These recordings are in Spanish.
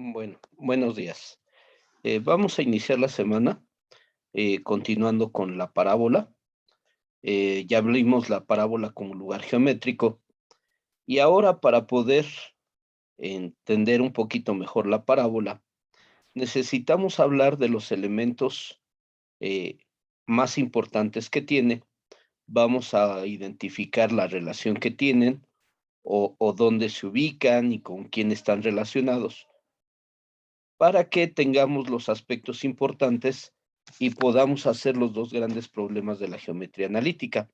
Bueno, buenos días. Vamos a iniciar la semana continuando con la parábola. Ya vimos la parábola como lugar geométrico y ahora para poder entender un poquito mejor la parábola, necesitamos hablar de los elementos eh, más importantes que tiene. Vamos a identificar la relación que tienen o dónde se ubican y con quién están relacionados, para que tengamos los aspectos importantes y podamos hacer los dos grandes problemas de la geometría analítica.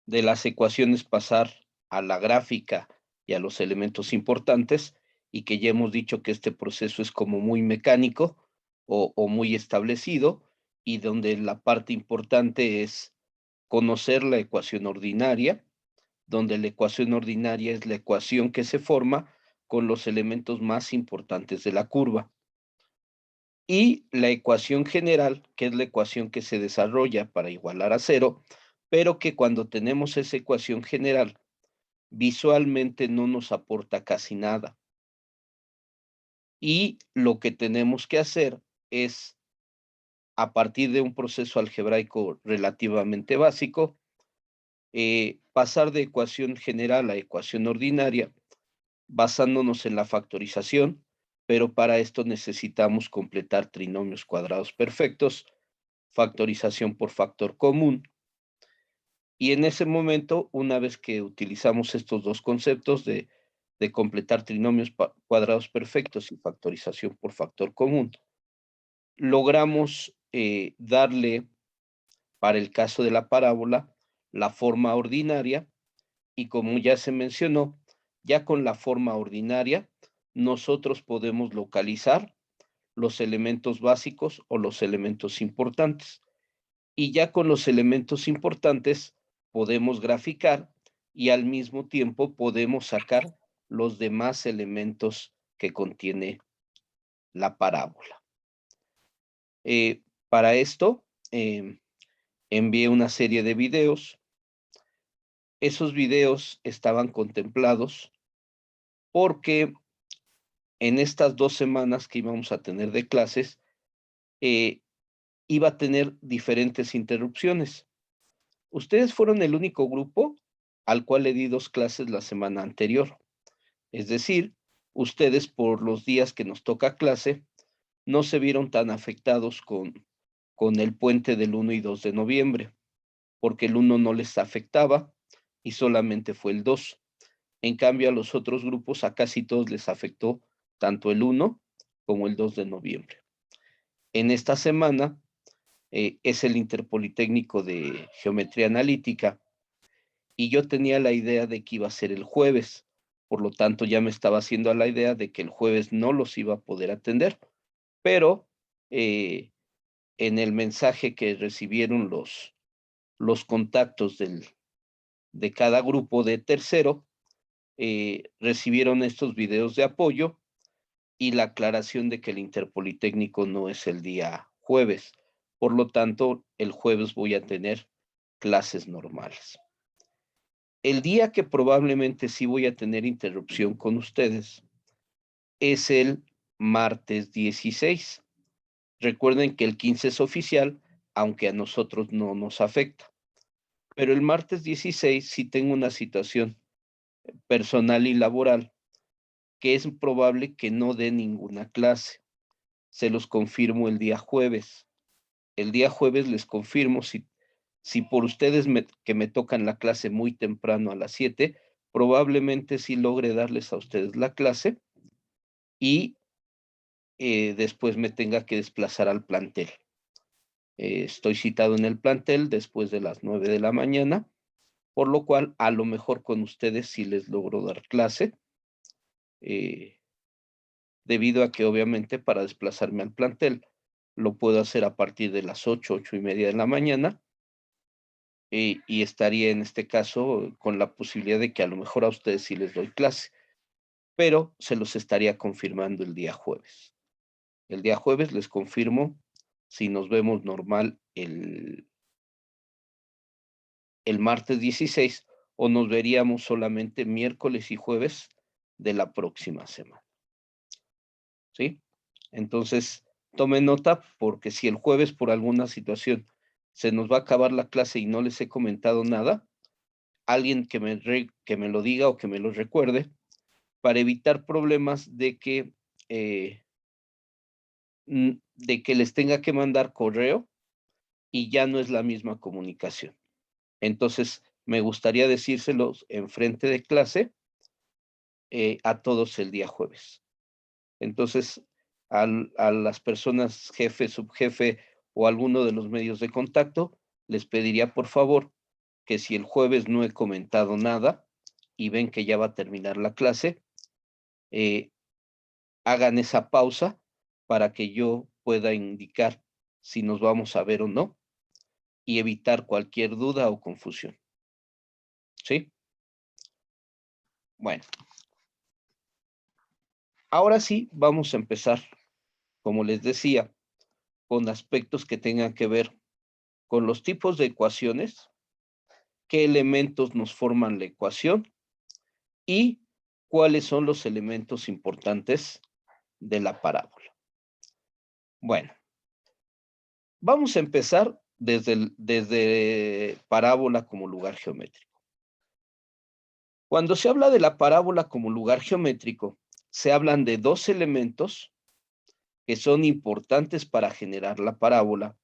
De las ecuaciones pasar a la gráfica y a los elementos importantes, y que ya hemos dicho que este proceso es como muy mecánico o muy establecido, y donde la parte importante es conocer la ecuación ordinaria, donde la ecuación ordinaria es la ecuación que se forma con los elementos más importantes de la curva. Y la ecuación general, que es la ecuación que se desarrolla para igualar a cero, pero que cuando tenemos esa ecuación general, visualmente no nos aporta casi nada. Y lo que tenemos que hacer es, a partir de un proceso algebraico relativamente básico, pasar de ecuación general a ecuación ordinaria, basándonos en la factorización, pero para esto necesitamos completar trinomios cuadrados perfectos, factorización por factor común. Y en ese momento, una vez que utilizamos estos dos conceptos de completar trinomios cuadrados perfectos y factorización por factor común, logramos darle, para el caso de la parábola, la forma ordinaria. Y como ya se mencionó, ya con la forma ordinaria, nosotros podemos localizar los elementos básicos o los elementos importantes. Y ya con los elementos importantes podemos graficar y al mismo tiempo podemos sacar los demás elementos que contiene la parábola. Para esto, envié una serie de videos. Esos videos estaban contemplados porque en estas 2 semanas que íbamos a tener de clases, eh, iba a tener diferentes interrupciones. Ustedes fueron el único grupo al cual le di 2 clases la semana anterior. Es decir, ustedes por los días que nos toca clase, no se vieron tan afectados con el puente del 1 y 2 de noviembre, porque el 1 no les afectaba y solamente fue el 2. En cambio, a los otros grupos, a casi todos les afectó tanto el 1 como el 2 de noviembre. En esta semana es el Interpolitécnico de Geometría Analítica y yo tenía la idea de que iba a ser el jueves, por lo tanto ya me estaba haciendo a la idea de que el jueves no los iba a poder atender, pero eh, en el mensaje que recibieron los contactos de cada grupo de tercero, recibieron estos videos de apoyo y la aclaración de que el Interpolitécnico no es el día jueves. Por lo tanto, el jueves voy a tener clases normales. El día que probablemente sí voy a tener interrupción con ustedes es el martes 16. Recuerden que el 15 es oficial, aunque a nosotros no nos afecta. Pero el martes 16 sí tengo una situación personal y laboral que es probable que no dé ninguna clase. Se los confirmo el día jueves. El día jueves les confirmo si por ustedes que me tocan la clase muy temprano a las 7, probablemente sí logre darles a ustedes la clase y después me tenga que desplazar al plantel. Estoy citado en el plantel después de las 9 de la mañana, por lo cual a lo mejor con ustedes sí les logro dar clase, eh, debido a que obviamente para desplazarme al plantel lo puedo hacer a partir de las 8, 8:30 de la mañana, y estaría en este caso con la posibilidad de que a lo mejor a ustedes sí les doy clase, pero se los estaría confirmando el día jueves. El día jueves les confirmo si nos vemos normal el martes 16 o nos veríamos solamente miércoles y jueves de la próxima semana. ¿sí? Entonces, tome nota porque si el jueves por alguna situación se nos va a acabar la clase y no les he comentado nada, alguien que me lo diga o que me lo recuerde para evitar problemas eh, de que les tenga que mandar correo y ya no es la misma comunicación. Entonces, me gustaría decírselos en frente de clase a todos el día jueves. Entonces, a las personas jefe, subjefe o alguno de los medios de contacto, les pediría por favor que si el jueves no he comentado nada y ven que ya va a terminar la clase, eh, hagan esa pausa para que yo pueda indicar si nos vamos a ver o no y evitar cualquier duda o confusión. ¿Sí? Bueno, ahora sí vamos a empezar, como les decía, con aspectos que tengan que ver con los tipos de ecuaciones, qué elementos nos forman la ecuación y cuáles son los elementos importantes de la parábola. Bueno, vamos a empezar desde parábola como lugar geométrico. Cuando se habla de la parábola como lugar geométrico, se hablan de dos elementos que son importantes para generar la parábola,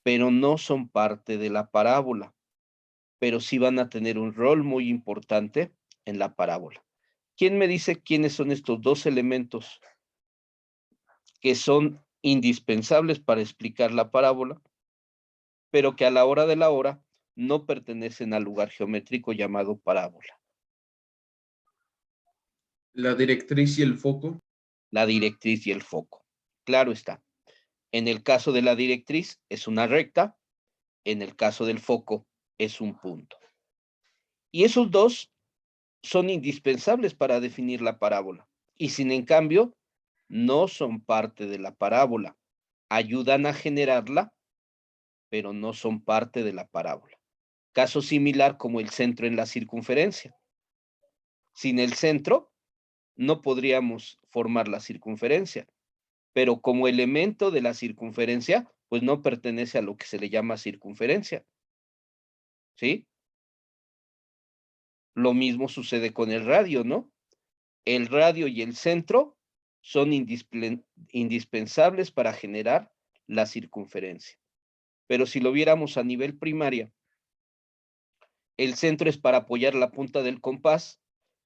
pero no son parte de la parábola, pero sí van a tener un rol muy importante en la parábola. ¿Quién me dice quiénes son estos dos elementos que son indispensables para explicar la parábola, pero que a la hora de la hora no pertenecen al lugar geométrico llamado parábola? La directriz y el foco. La directriz y el foco. Claro está. En el caso de la directriz es una recta, en el caso del foco es un punto. Y esos dos son indispensables para definir la parábola. Y sin en cambio, no son parte de la parábola. Ayudan a generarla, pero no son parte de la parábola. Caso similar como el centro en la circunferencia. Sin el centro, no podríamos formar la circunferencia, pero como elemento de la circunferencia, pues no pertenece a lo que se le llama circunferencia, ¿sí? Lo mismo sucede con el radio, ¿no? El radio y el centro son indispensables para generar la circunferencia. Pero si lo viéramos a nivel primaria, el centro es para apoyar la punta del compás,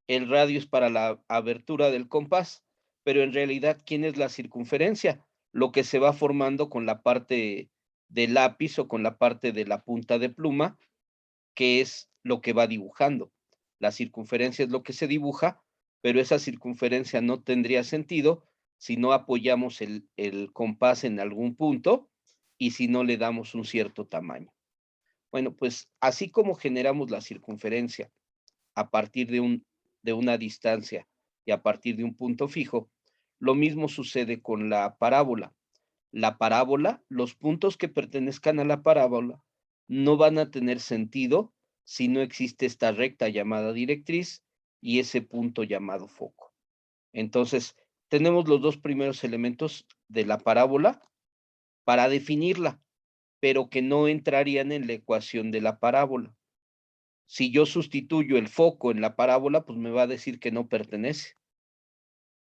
el radio es para la abertura del compás, pero en realidad, ¿quién es la circunferencia? Lo que se va formando con la parte del lápiz o con la parte de la punta de pluma, que es lo que va dibujando. La circunferencia es lo que se dibuja, pero esa circunferencia no tendría sentido si no apoyamos el compás en algún punto y si no le damos un cierto tamaño. Bueno, pues así como generamos la circunferencia a partir de una distancia y a partir de un punto fijo, lo mismo sucede con la parábola. La parábola, los puntos que pertenezcan a la parábola no van a tener sentido si no existe esta recta llamada directriz y ese punto llamado foco. Entonces, tenemos los dos primeros elementos de la parábola para definirla, pero que no entrarían en la ecuación de la parábola. Si yo sustituyo el foco en la parábola, pues me va a decir que no pertenece,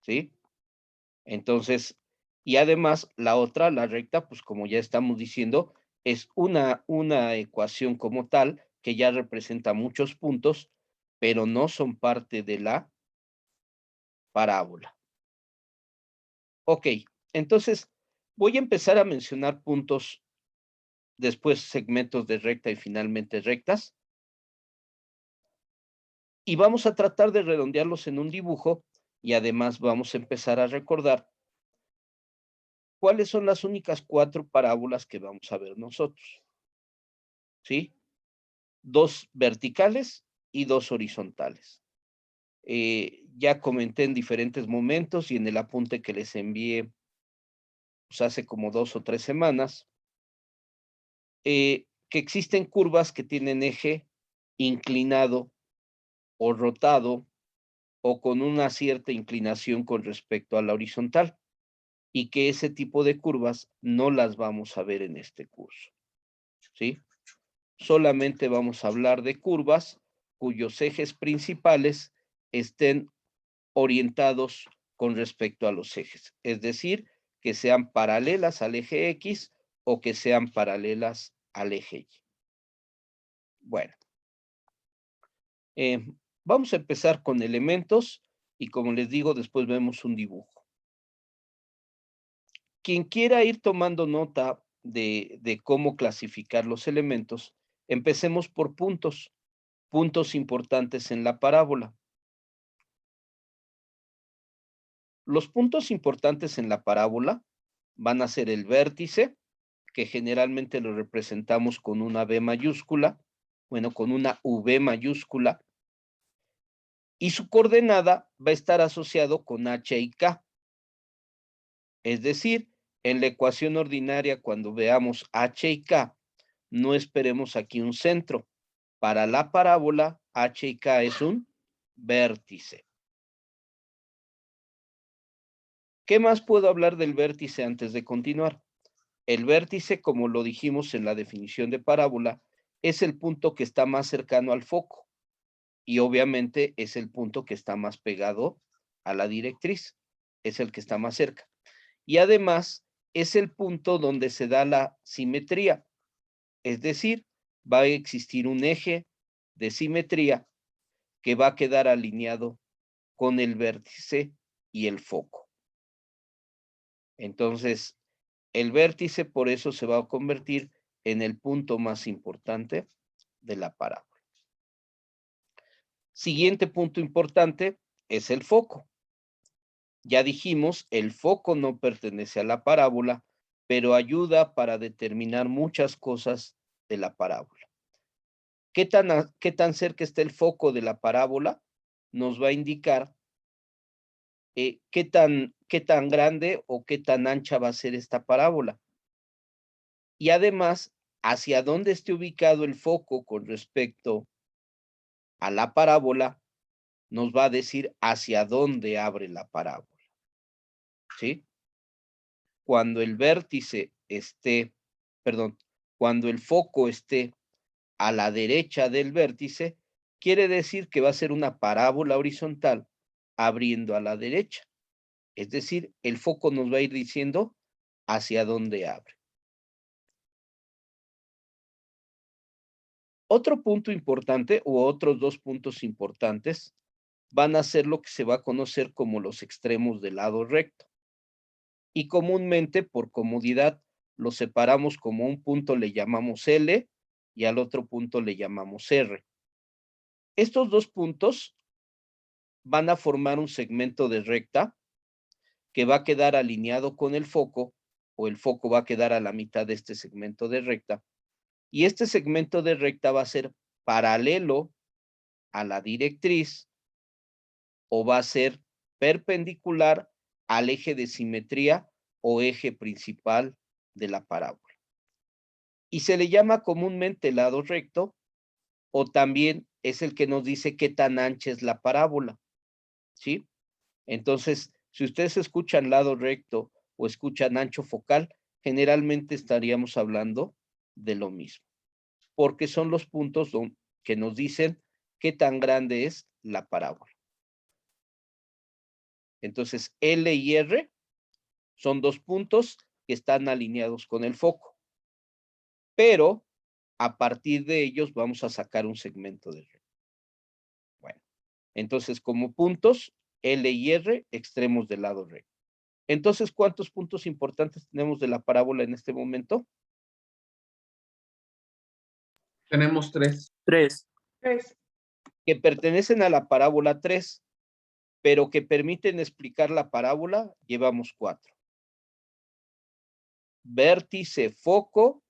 ¿sí? Entonces, y además la otra, la recta, pues como ya estamos diciendo, es una ecuación como tal que ya representa muchos puntos, pero no son parte de la parábola. Ok, entonces voy a empezar a mencionar puntos, después segmentos de recta y finalmente rectas, y vamos a tratar de redondearlos en un dibujo y además vamos a empezar a recordar cuáles son las únicas 4 parábolas que vamos a ver nosotros, ¿sí? 2 verticales y 2 horizontales. Ya comenté en diferentes momentos y en el apunte que les envié, pues, hace como 2 o 3 semanas, que existen curvas que tienen eje inclinado o rotado o con una cierta inclinación con respecto a la horizontal. y que ese tipo de curvas no las vamos a ver en este curso, ¿sí? Solamente vamos a hablar de curvas cuyos ejes principales estén orientados con respecto a los ejes, es decir, que sean paralelas al eje X o que sean paralelas al eje Y. Bueno, vamos a empezar con elementos y como les digo, después vemos un dibujo. Quien quiera ir tomando nota de cómo clasificar los elementos, empecemos por puntos, puntos importantes en la parábola. Los puntos importantes en la parábola van a ser el vértice, que generalmente lo representamos con una B mayúscula, bueno, con una V mayúscula, y su coordenada va a estar asociado con H y K. Es decir, en la ecuación ordinaria, cuando veamos H y K, no esperemos aquí un centro. Para la parábola, H y K es un vértice. ¿Qué más puedo hablar del vértice antes de continuar? El vértice, como lo dijimos en la definición de parábola, es el punto que está más cercano al foco y obviamente es el punto que está más pegado a la directriz, es el que está más cerca. Y además es el punto donde se da la simetría, es decir, va a existir un eje de simetría que va a quedar alineado con el vértice y el foco. Entonces, el vértice por eso se va a convertir en el punto más importante de la parábola. Siguiente punto importante es el foco. Ya dijimos, el foco no pertenece a la parábola, pero ayuda para determinar muchas cosas de la parábola. ¿Qué tan cerca está el foco de la parábola? Nos va a indicar qué tan grande o qué tan ancha va a ser esta parábola. Y además, hacia dónde esté ubicado el foco con respecto a la parábola, nos va a decir hacia dónde abre la parábola. ¿Sí? Cuando el vértice esté, perdón, cuando el foco esté a la derecha del vértice, quiere decir que va a ser una parábola horizontal abriendo a la derecha. Es decir, el foco nos va a ir diciendo hacia dónde abre. Otro punto importante u otros dos puntos importantes van a ser lo que se va a conocer como los extremos del lado recto. Y comúnmente, por comodidad, los separamos como un punto le llamamos L y al otro punto le llamamos R. Estos dos puntos van a formar un segmento de recta que va a quedar alineado con el foco o el foco va a quedar a la mitad de este segmento de recta. Y este segmento de recta va a ser paralelo a la directriz o va a ser perpendicular al eje de simetría o eje principal de la parábola. Y se le llama comúnmente lado recto o también es el que nos dice qué tan ancha es la parábola, ¿sí? Entonces, si ustedes escuchan lado recto o escuchan ancho focal, generalmente estaríamos hablando de lo mismo, porque son los puntos que nos dicen qué tan grande es la parábola. Entonces, L y R son dos puntos que están alineados con el foco, pero a partir de ellos vamos a sacar un segmento de recta. Bueno, entonces como puntos, L y R, extremos del lado recto. Entonces, ¿cuántos puntos importantes tenemos de la parábola en este momento? Tenemos tres. Tres. Que pertenecen a la parábola 3, pero que permiten explicar la parábola, llevamos 4. Vértice, foco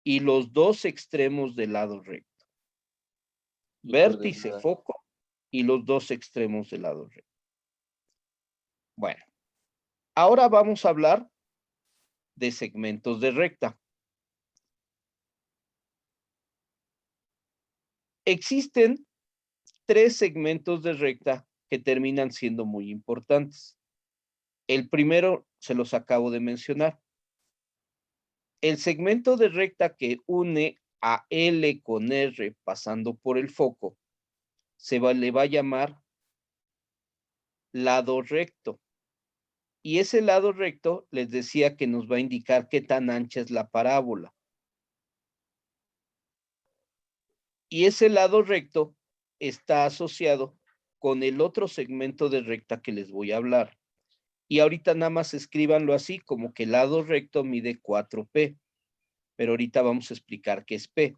y los dos extremos del lado recto. Vértice, foco y los dos extremos del lado recto. Bueno, ahora vamos a hablar de segmentos de recta. Existen 3 segmentos de recta que terminan siendo muy importantes. El primero se los acabo de mencionar. El segmento de recta que une a L con R pasando por el foco le va a llamar lado recto. Y ese lado recto les decía que nos va a indicar qué tan ancha es la parábola. Y ese lado recto está asociado con el otro segmento de recta que les voy a hablar. Y ahorita nada más escríbanlo así, como que el lado recto mide 4P. Pero ahorita vamos a explicar qué es P.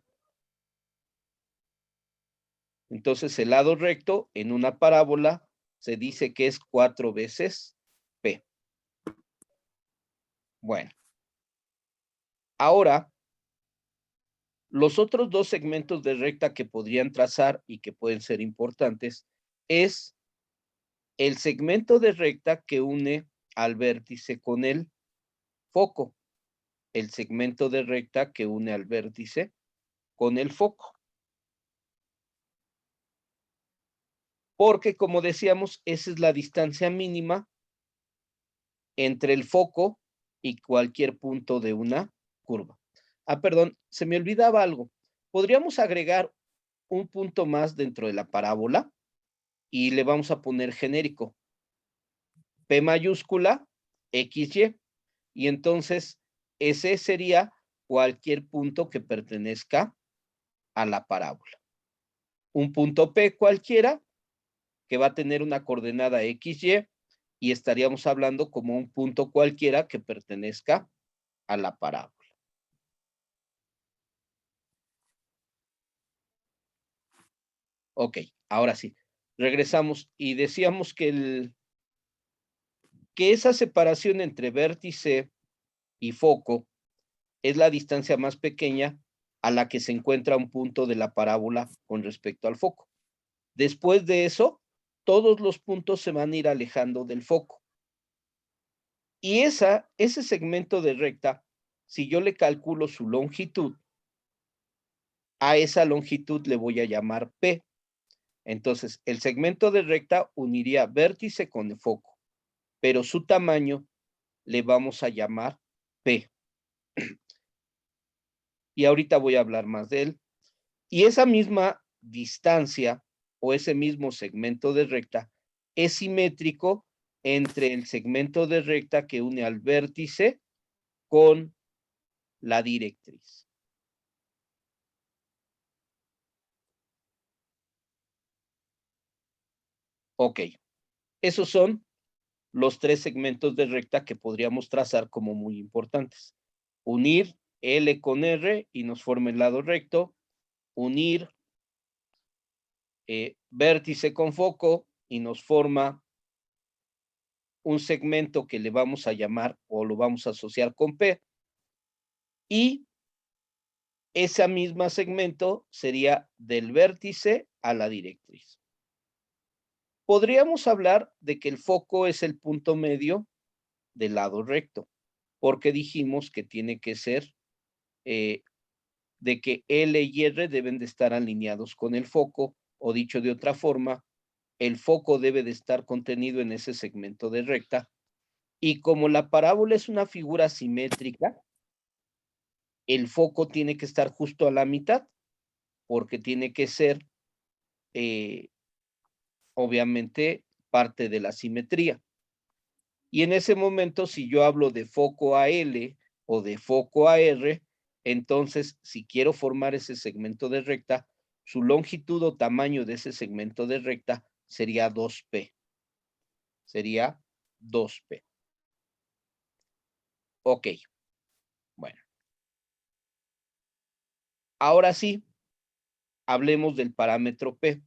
Entonces, el lado recto en una parábola se dice que es 4 veces P. Bueno. Ahora, los otros dos segmentos de recta que podrían trazar y que pueden ser importantes es el segmento de recta que une al vértice con el foco. El segmento de recta que une al vértice con el foco. Porque, como decíamos, esa es la distancia mínima entre el foco y cualquier punto de una curva. Ah, perdón, se me olvidaba algo. Podríamos agregar un punto más dentro de la parábola y le vamos a poner genérico. P mayúscula, XY. Y entonces, ese sería cualquier punto que pertenezca a la parábola. Un punto P cualquiera que va a tener una coordenada XY y estaríamos hablando como un punto cualquiera que pertenezca a la parábola. Ok, ahora sí. Regresamos y decíamos que esa separación entre vértice y foco es la distancia más pequeña a la que se encuentra un punto de la parábola con respecto al foco. Después de eso, todos los puntos se van a ir alejando del foco. Y ese segmento de recta, si yo le calculo su longitud, a esa longitud le voy a llamar P. Entonces, el segmento de recta uniría vértice con el foco, pero su tamaño le vamos a llamar P. Y ahorita voy a hablar más de él. Y esa misma distancia o ese mismo segmento de recta es simétrico entre el segmento de recta que une al vértice con la directriz. Ok, esos son los tres segmentos de recta que podríamos trazar como muy importantes. Unir L con R y nos forma el lado recto. Unir vértice con foco y nos forma un segmento que le vamos a llamar o lo vamos a asociar con P. Y ese mismo segmento sería del vértice a la directriz. Podríamos hablar de que el foco es el punto medio del lado recto, porque dijimos que tiene que ser de que L y R deben de estar alineados con el foco, o dicho de otra forma, el foco debe de estar contenido en ese segmento de recta, y como la parábola es una figura simétrica, el foco tiene que estar justo a la mitad, porque tiene que ser, obviamente, parte de la simetría. Y en ese momento, si yo hablo de foco a L o de foco a R, entonces, si quiero formar ese segmento de recta, su longitud o tamaño de ese segmento de recta sería 2P. Sería 2P. Ok. Bueno. Ahora sí, hablemos del parámetro P.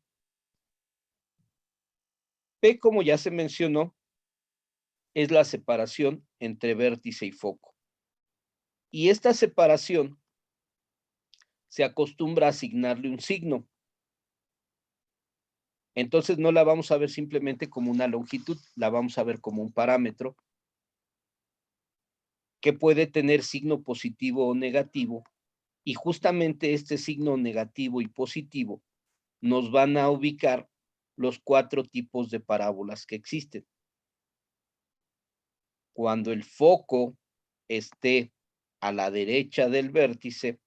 P, como ya se mencionó, es la separación entre vértice y foco. Y esta separación se acostumbra a asignarle un signo. Entonces no la vamos a ver simplemente como una longitud, la vamos a ver como un parámetro que puede tener signo positivo o negativo, y justamente este signo negativo y positivo nos van a ubicar los 4 tipos de parábolas que existen. Cuando el foco esté a la derecha del vértice,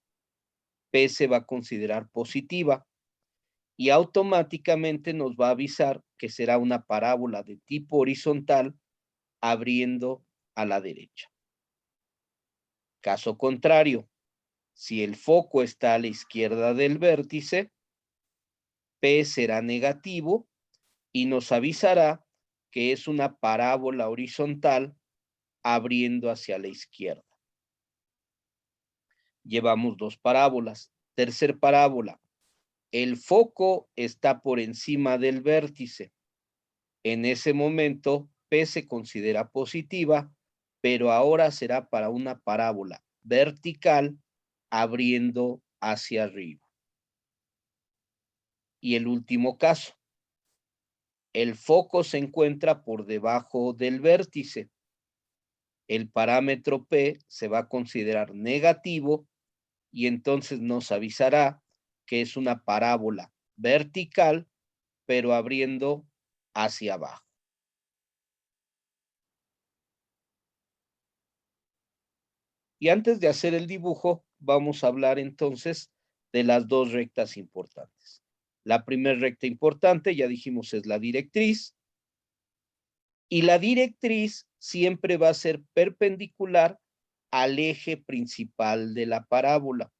P se va a considerar positiva y automáticamente nos va a avisar que será una parábola de tipo horizontal abriendo a la derecha. Caso contrario, si el foco está a la izquierda del vértice, P será negativo y nos avisará que es una parábola horizontal abriendo hacia la izquierda. Llevamos dos parábolas. Tercer parábola. El foco está por encima del vértice. En ese momento, P se considera positiva, pero ahora será para una parábola vertical abriendo hacia arriba. Y el último caso. El foco se encuentra por debajo del vértice. El parámetro P se va a considerar negativo y entonces nos avisará que es una parábola vertical, pero abriendo hacia abajo. Y antes de hacer el dibujo, vamos a hablar entonces de las dos rectas importantes. La primera recta importante, ya dijimos, es la directriz. Y la directriz siempre va a ser perpendicular al eje principal de la parábola.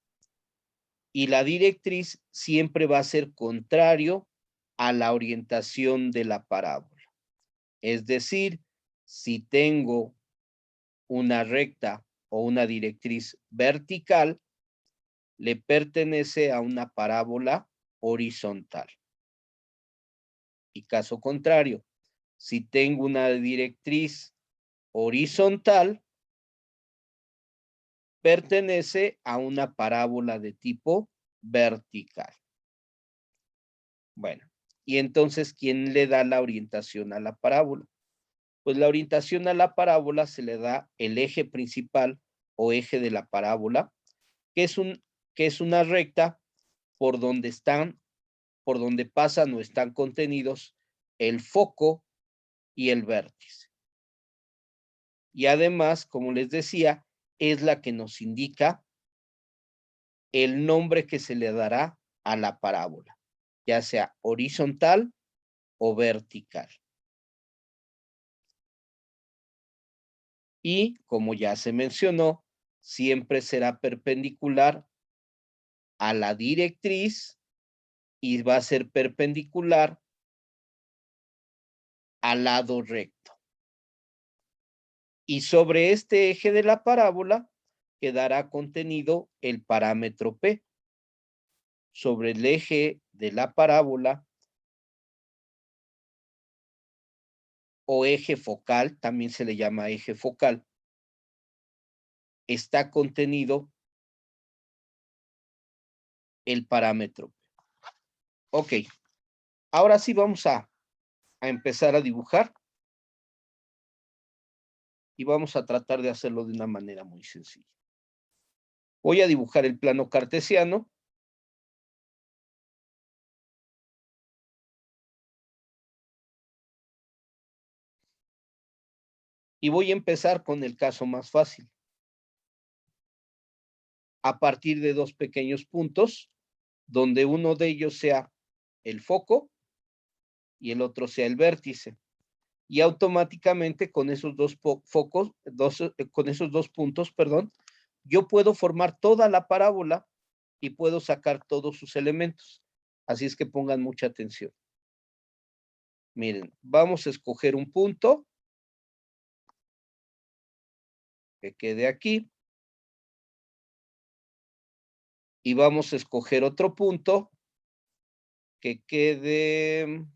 Y la directriz siempre va a ser contrario a la orientación de la parábola. Es decir, si tengo una recta o una directriz vertical, le pertenece a una parábola horizontal. Y caso contrario, si tengo una directriz horizontal, pertenece a una parábola de tipo vertical. Bueno, y entonces, ¿quién le da la orientación a la parábola? Pues la orientación a la parábola se le da el eje principal o eje de la parábola, que es una recta por donde pasan o están contenidos el foco y el vértice. Y además, como les decía, es la que nos indica el nombre que se le dará a la parábola, ya sea horizontal o vertical. Y como ya se mencionó, siempre será perpendicular a la directriz y va a ser perpendicular al lado recto. Y sobre este eje de la parábola quedará contenido el parámetro P. Sobre el eje de la parábola o eje focal, también se le llama eje focal, está contenido el parámetro P. Ok, ahora sí vamos a empezar a dibujar y vamos a tratar de hacerlo de una manera muy sencilla. Voy a dibujar el plano cartesiano. Y voy a empezar con el caso más fácil. A partir de dos pequeños puntos, donde uno de ellos sea el foco y el otro sea el vértice. Y automáticamente con esos dos focos, con esos dos puntos, perdón, yo puedo formar toda la parábola y puedo sacar todos sus elementos. Así es que pongan mucha atención. Miren, vamos a escoger un punto que quede aquí. Y vamos a escoger otro punto que quede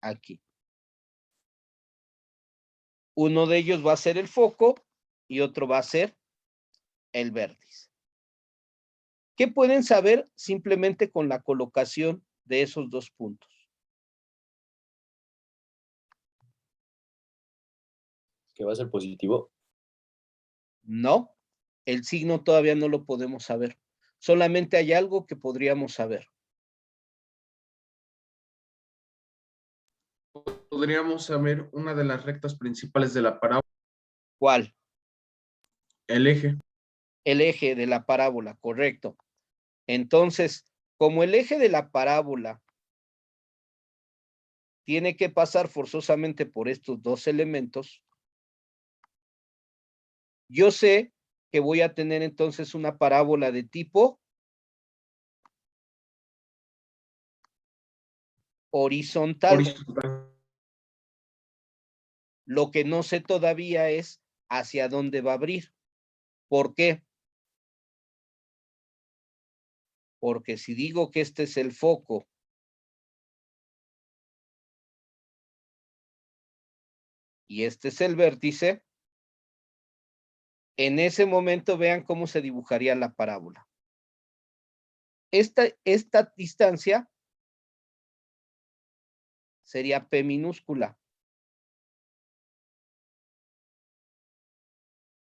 aquí. Uno de ellos va a ser el foco y otro va a ser el vértice. ¿Qué pueden saber simplemente con la colocación de esos dos puntos? ¿Que va a ser positivo? No, el signo todavía no lo podemos saber. Solamente hay algo que podríamos saber. podríamos saber una de las rectas principales de la parábola. ¿Cuál? El eje. El eje de la parábola, correcto. Entonces, como el eje de la parábola tiene que pasar forzosamente por estos dos elementos, yo sé que voy a tener entonces una parábola de tipo horizontal. Horizontal. Lo que no sé todavía es hacia dónde va a abrir. ¿Por qué? Porque si digo que este es el foco y este es el vértice, en ese momento vean cómo se dibujaría la parábola. Esta distancia sería P minúscula.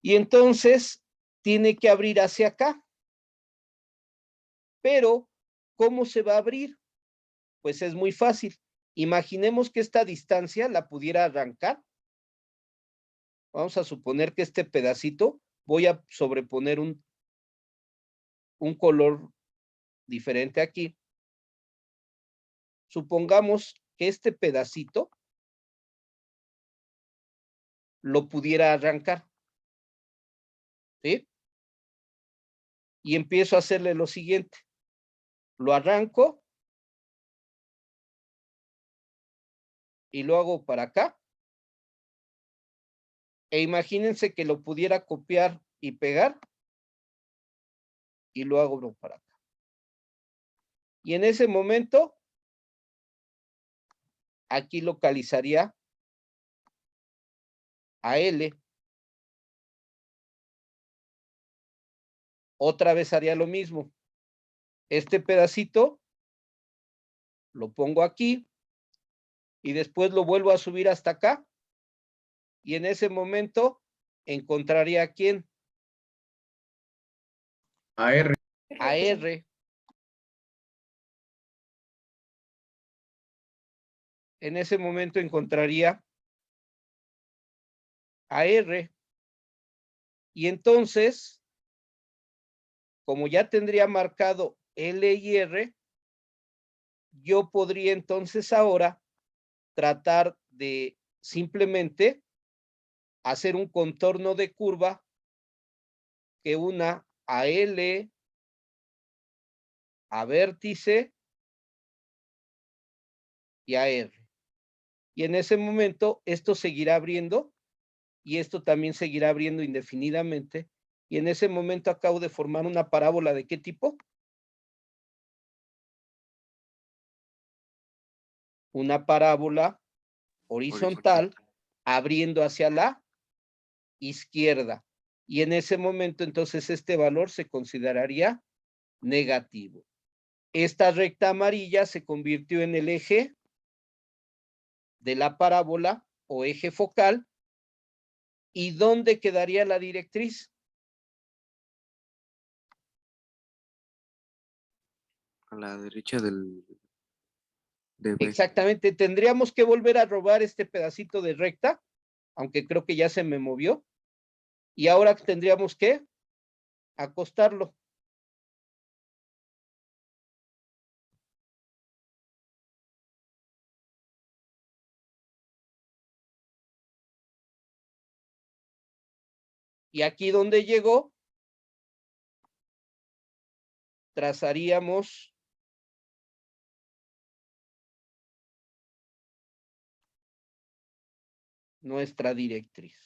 Y entonces tiene que abrir hacia acá. Pero, ¿cómo se va a abrir? Pues es muy fácil. Imaginemos que esta distancia la pudiera arrancar. Vamos a suponer que este pedacito, voy a sobreponer un color diferente aquí. Supongamos que este pedacito lo pudiera arrancar. ¿Sí? Y empiezo a hacerle lo siguiente. Lo arranco y lo hago para acá. E imagínense que lo pudiera copiar y pegar y lo hago para acá. Y en ese momento, aquí localizaría a L. Otra vez haría lo mismo. Este pedacito lo pongo aquí y después lo vuelvo a subir hasta acá. Y en ese momento encontraría a quién. A R. A R. En ese momento encontraría a R. Y entonces, como ya tendría marcado L y R, yo podría entonces ahora tratar de simplemente hacer un contorno de curva que una a L, a vértice y a R. Y en ese momento esto seguirá abriendo y esto también seguirá abriendo indefinidamente. Y en ese momento acabo de formar una parábola ¿de qué tipo? Una parábola horizontal abriendo hacia la izquierda. Y en ese momento entonces este valor se consideraría negativo. Esta recta amarilla se convirtió en el eje de la parábola o eje focal. ¿Y dónde quedaría la directriz? A la derecha del... de B. Exactamente, tendríamos que volver a robar este pedacito de recta, aunque creo que ya se me movió. Y ahora tendríamos que acostarlo. Y aquí donde llegó, trazaríamos nuestra directriz.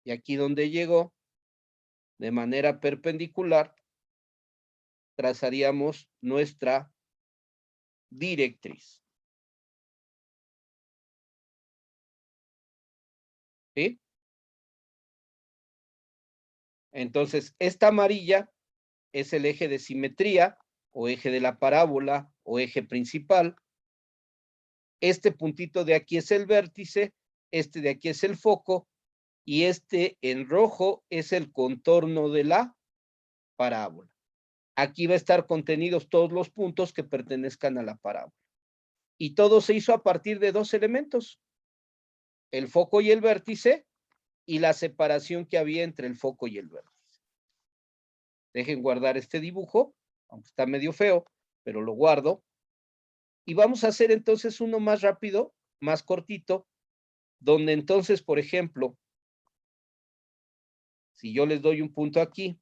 Y aquí donde llegó, de manera perpendicular, trazaríamos nuestra directriz. ¿Sí? Entonces, esta amarilla es el eje de simetría o eje de la parábola o eje principal. Este puntito de aquí es el vértice, este de aquí es el foco y este en rojo es el contorno de la parábola. Aquí va a estar contenidos todos los puntos que pertenezcan a la parábola. Y todo se hizo a partir de dos elementos, el foco y el vértice, y la separación que había entre el foco y el vértice. Dejen guardar este dibujo, aunque está medio feo, pero lo guardo. Y vamos a hacer entonces uno más rápido, más cortito, donde entonces, por ejemplo, si yo les doy un punto aquí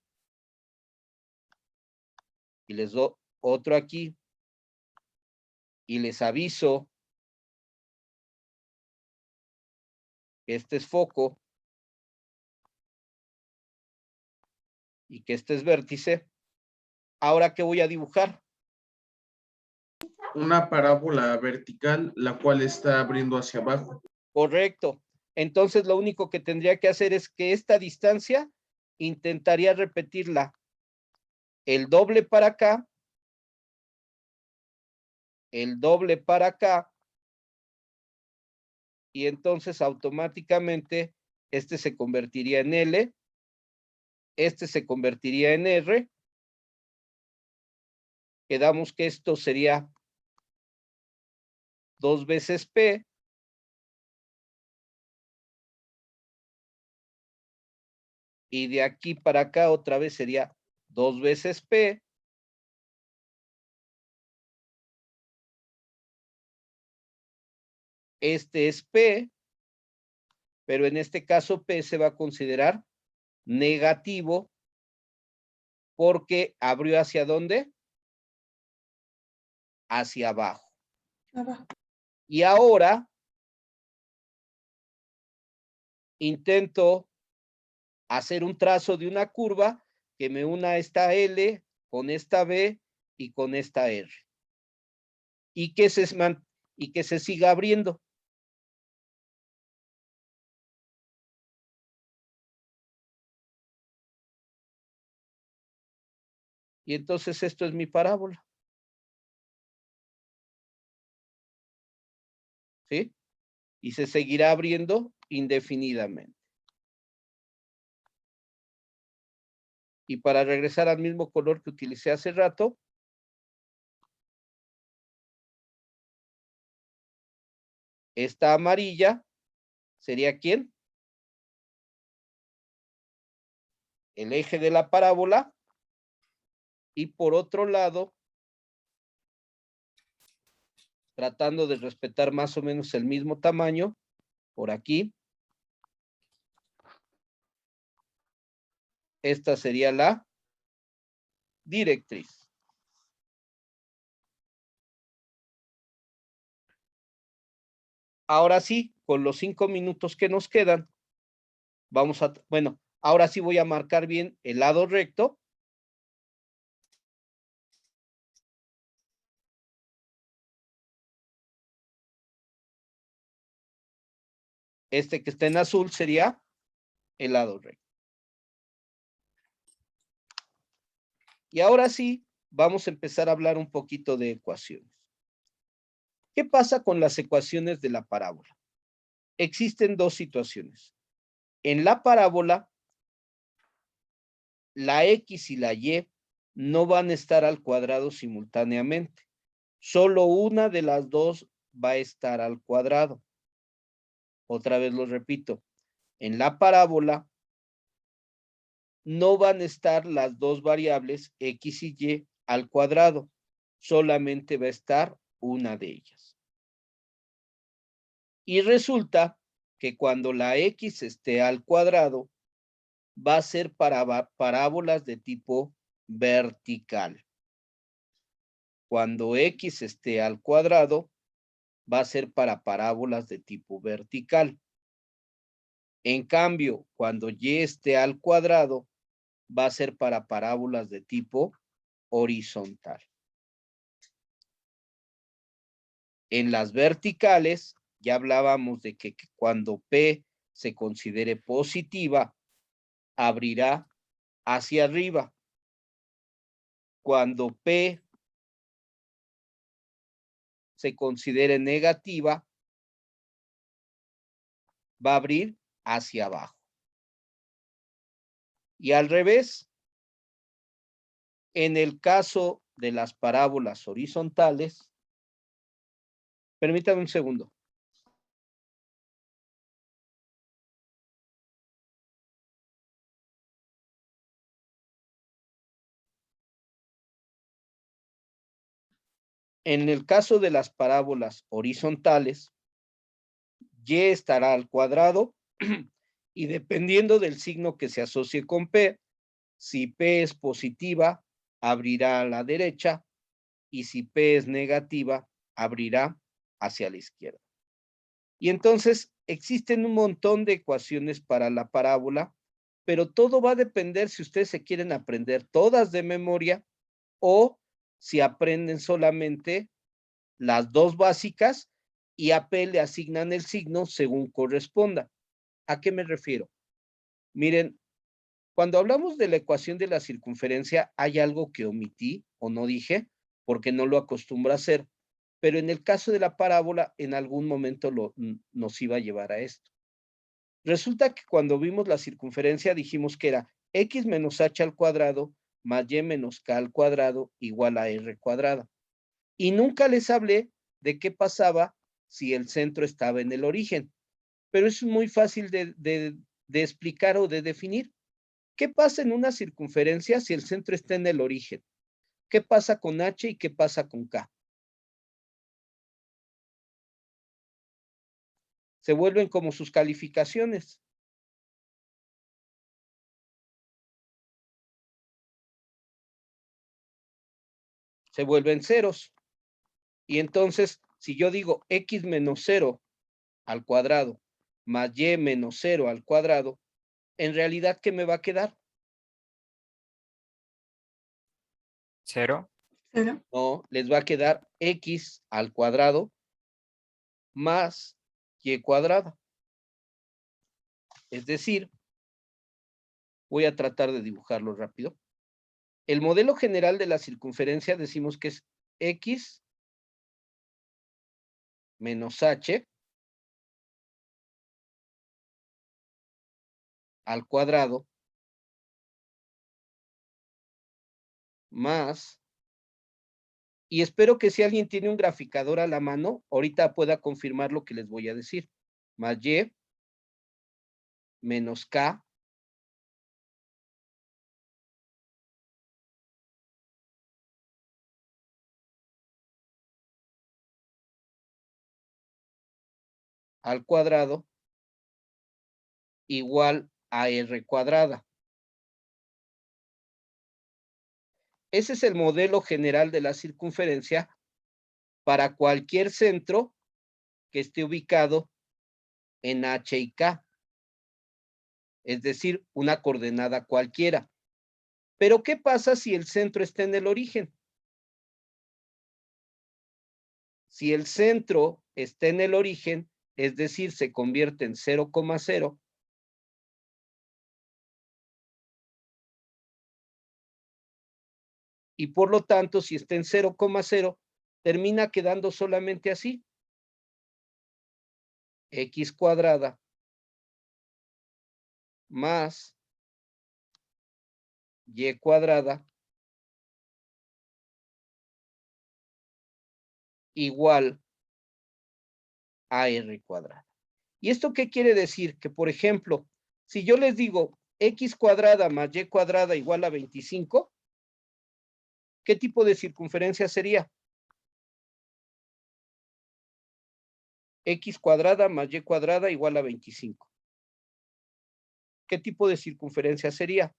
y les doy otro aquí y les aviso que este es foco y que este es vértice, ¿ahora qué voy a dibujar? Una parábola vertical, la cual está abriendo hacia abajo. Correcto. Entonces lo único que tendría que hacer es que esta distancia intentaría repetirla el doble para acá, el doble para acá, y entonces automáticamente este se convertiría en L, este se convertiría en R. Quedamos que esto sería 2 veces P, y de aquí para acá otra vez sería 2 veces P, este es P, pero en este caso P se va a considerar negativo porque abrió hacia dónde? Hacia abajo. Y ahora intento hacer un trazo de una curva que me una esta L con esta B y con esta R. Y que se siga abriendo. Y entonces esto es mi parábola. ¿Sí? Y se seguirá abriendo indefinidamente. Y para regresar al mismo color que utilicé hace rato, esta amarilla sería ¿quién? El eje de la parábola. Y por otro lado, tratando de respetar más o menos el mismo tamaño, por aquí, esta sería la directriz. Ahora sí, con los 5 minutos que nos quedan, vamos a, bueno, ahora sí voy a marcar bien el lado recto. Este que está en azul sería el lado recto. Y ahora sí, vamos a empezar a hablar un poquito de ecuaciones. ¿Qué pasa con las ecuaciones de la parábola? Existen dos situaciones. En la parábola, la X y la Y no van a estar al cuadrado simultáneamente. Solo una de las dos va a estar al cuadrado. Otra vez lo repito. En la parábola no van a estar las dos variables X y Y al cuadrado. Solamente va a estar una de ellas. Y resulta que cuando la X esté al cuadrado, va a ser para parábolas de tipo vertical. Cuando X esté al cuadrado, va a ser para parábolas de tipo vertical. En cambio, cuando Y esté al cuadrado, va a ser para parábolas de tipo horizontal. En las verticales, ya hablábamos de que cuando P se considere positiva, abrirá hacia arriba. Cuando P se considere negativa, va a abrir hacia abajo. Y al revés, en el caso de las parábolas horizontales, Permítame un segundo. En el caso de las parábolas horizontales, y estará al cuadrado y dependiendo del signo que se asocie con P, si P es positiva, abrirá a la derecha y si P es negativa, abrirá hacia la izquierda. Y entonces existen un montón de ecuaciones para la parábola, pero todo va a depender si ustedes se quieren aprender todas de memoria o si aprenden solamente las dos básicas y a P le asignan el signo según corresponda. ¿A qué me refiero? Miren, cuando hablamos de la ecuación de la circunferencia, hay algo que omití o no dije, porque no lo acostumbro a hacer, pero en el caso de la parábola, en algún momento nos iba a llevar a esto. Resulta que cuando vimos la circunferencia dijimos que era x menos h al cuadrado más y menos k al cuadrado igual a r cuadrada. Y nunca les hablé de qué pasaba si el centro estaba en el origen. Pero eso es muy fácil de explicar o de definir. ¿Qué pasa en una circunferencia si el centro está en el origen? ¿Qué pasa con H y qué pasa con K? Se vuelven como sus calificaciones. Se vuelven ceros. Y entonces, si yo digo x menos 0 al cuadrado más y menos 0 al cuadrado, en realidad, ¿qué me va a quedar? ¿Cero? No, les va a quedar x al cuadrado más y cuadrada. Es decir, voy a tratar de dibujarlo rápido. El modelo general de la circunferencia decimos que es x menos h al cuadrado más, y espero que si alguien tiene un graficador a la mano, ahorita pueda confirmar lo que les voy a decir, más y menos k al cuadrado igual a r cuadrada. Ese es el modelo general de la circunferencia para cualquier centro que esté ubicado en H y K, es decir, una coordenada cualquiera. Pero, ¿qué pasa si el centro está en el origen? Si el centro está en el origen, es decir, se convierte en 0,0, y por lo tanto, si está en 0,0, termina quedando solamente así. X cuadrada más y cuadrada igual a r cuadrada. ¿Y esto qué quiere decir? Que, por ejemplo, si yo les digo x cuadrada más y cuadrada igual a 25, ¿qué tipo de circunferencia sería? X cuadrada más y cuadrada igual a 25. ¿Qué tipo de circunferencia sería?